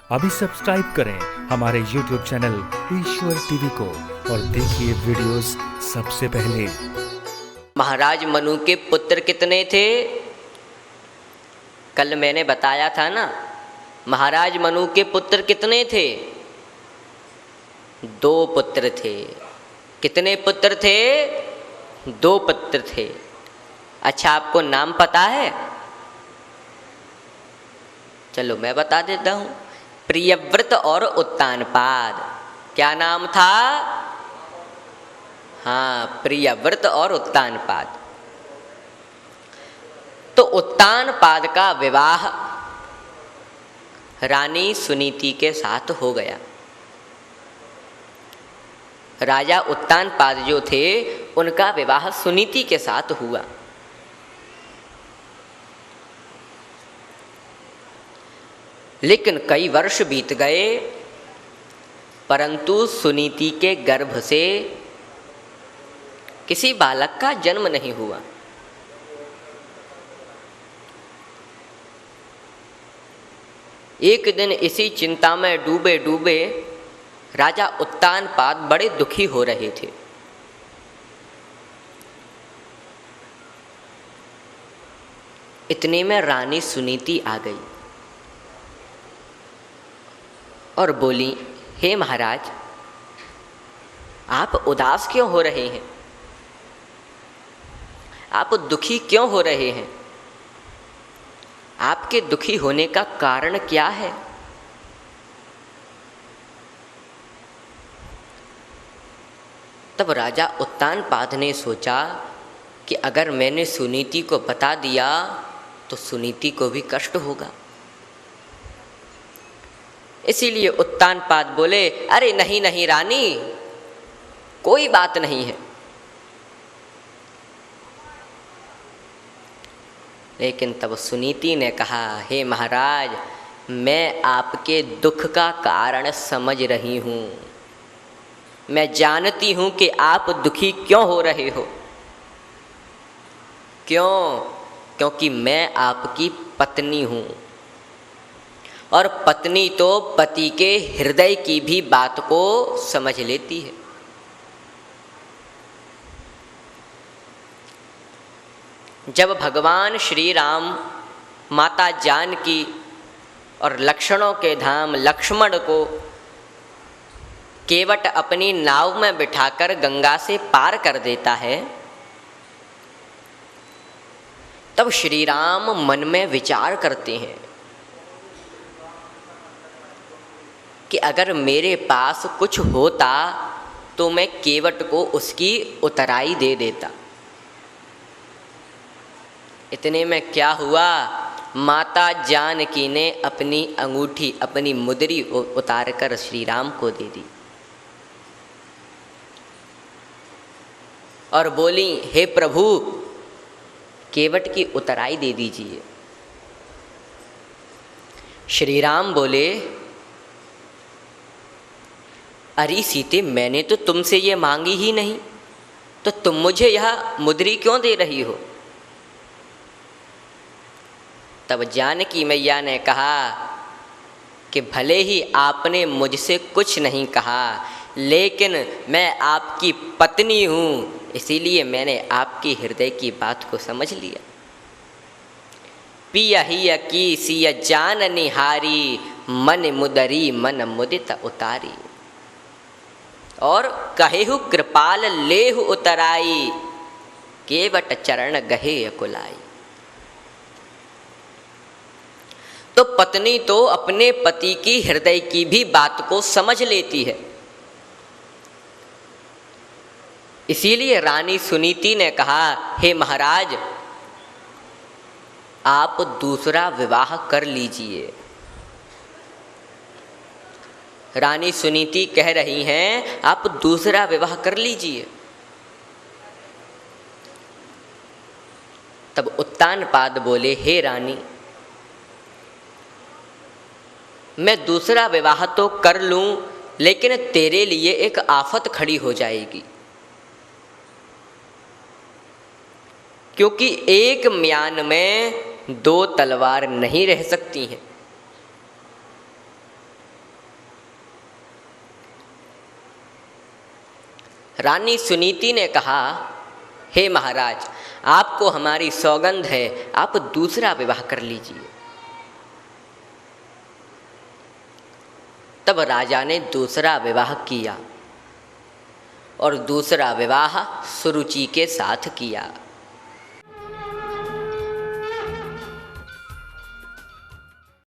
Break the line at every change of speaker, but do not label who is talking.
अभी सब्सक्राइब करें हमारे YouTube चैनल ईश्वर टीवी को और देखिए वीडियोस सबसे पहले।
महाराज मनु के पुत्र कितने थे? कल मैंने बताया था ना। महाराज मनु के पुत्र कितने थे? 2 पुत्र थे। कितने पुत्र थे? 2 पुत्र थे। अच्छा, आपको नाम पता है? चलो मैं बता देता हूँ। प्रियव्रत और उत्तानपाद। क्या नाम था? हाँ, प्रियव्रत और उत्तानपाद। तो उत्तानपाद का विवाह रानी सुनीति के साथ हो गया। राजा उत्तानपाद जो थे उनका विवाह सुनीति के साथ हुआ। लेकिन कई वर्ष बीत गए, परंतु सुनीति के गर्भ से किसी बालक का जन्म नहीं हुआ। एक दिन इसी चिंता में डूबे डूबे राजा उत्तानपाद बड़े दुखी हो रहे थे। इतने में रानी सुनीति आ गई और बोली, हे महाराज, आप उदास क्यों हो रहे हैं? आप दुखी क्यों हो रहे हैं? आपके दुखी होने का कारण क्या है? तब राजा उत्तानपाद ने सोचा कि अगर मैंने सुनीति को बता दिया तो सुनीति को भी कष्ट होगा। इसीलिए उत्तानपाद बोले, अरे नहीं नहीं रानी, कोई बात नहीं है। लेकिन तब सुनीति ने कहा, हे महाराज, मैं आपके दुख का कारण समझ रही हूँ। मैं जानती हूँ कि आप दुखी क्यों हो रहे हो। क्यों? क्योंकि मैं आपकी पत्नी हूँ, और पत्नी तो पति के हृदय की भी बात को समझ लेती है। जब भगवान श्री राम माता जानकी और लक्ष्मणों के धाम लक्ष्मण को केवट अपनी नाव में बिठाकर गंगा से पार कर देता है, तब श्री राम मन में विचार करते हैं कि अगर मेरे पास कुछ होता तो मैं केवट को उसकी उतराई दे देता। इतने में क्या हुआ, माता जानकी ने अपनी अंगूठी, अपनी मुद्री उतार कर श्री राम को दे दी और बोली, हे प्रभु, केवट की उतराई दे दीजिए। श्री राम बोले, अरे सीते, मैंने तो तुमसे ये मांगी ही नहीं, तो तुम मुझे यह मुद्री क्यों दे रही हो? तब जानकी मैया ने कहा कि भले ही आपने मुझसे कुछ नहीं कहा, लेकिन मैं आपकी पत्नी हूँ, इसीलिए मैंने आपकी हृदय की बात को समझ लिया। पिया ही की सिय जान निहारी, मन मुदरी मन मुदित उतारी। और कहेहु कृपाल लेहु उतराई, केवट चरण गहे अकुलाई। तो पत्नी तो अपने पति की हृदय की भी बात को समझ लेती है। इसीलिए रानी सुनीति ने कहा, हे महाराज, आप दूसरा विवाह कर लीजिए। रानी सुनीति कह रही हैं, आप दूसरा विवाह कर लीजिए। तब उत्तानपाद बोले, हे रानी, मैं दूसरा विवाह तो कर लूं, लेकिन तेरे लिए एक आफत खड़ी हो जाएगी। क्योंकि एक म्यान में 2 तलवार नहीं रह सकती हैं। रानी सुनीति ने कहा, हे महाराज, आपको हमारी सौगंध है, आप दूसरा विवाह कर लीजिए। तब राजा ने दूसरा विवाह किया और दूसरा विवाह सुरुचि के साथ किया।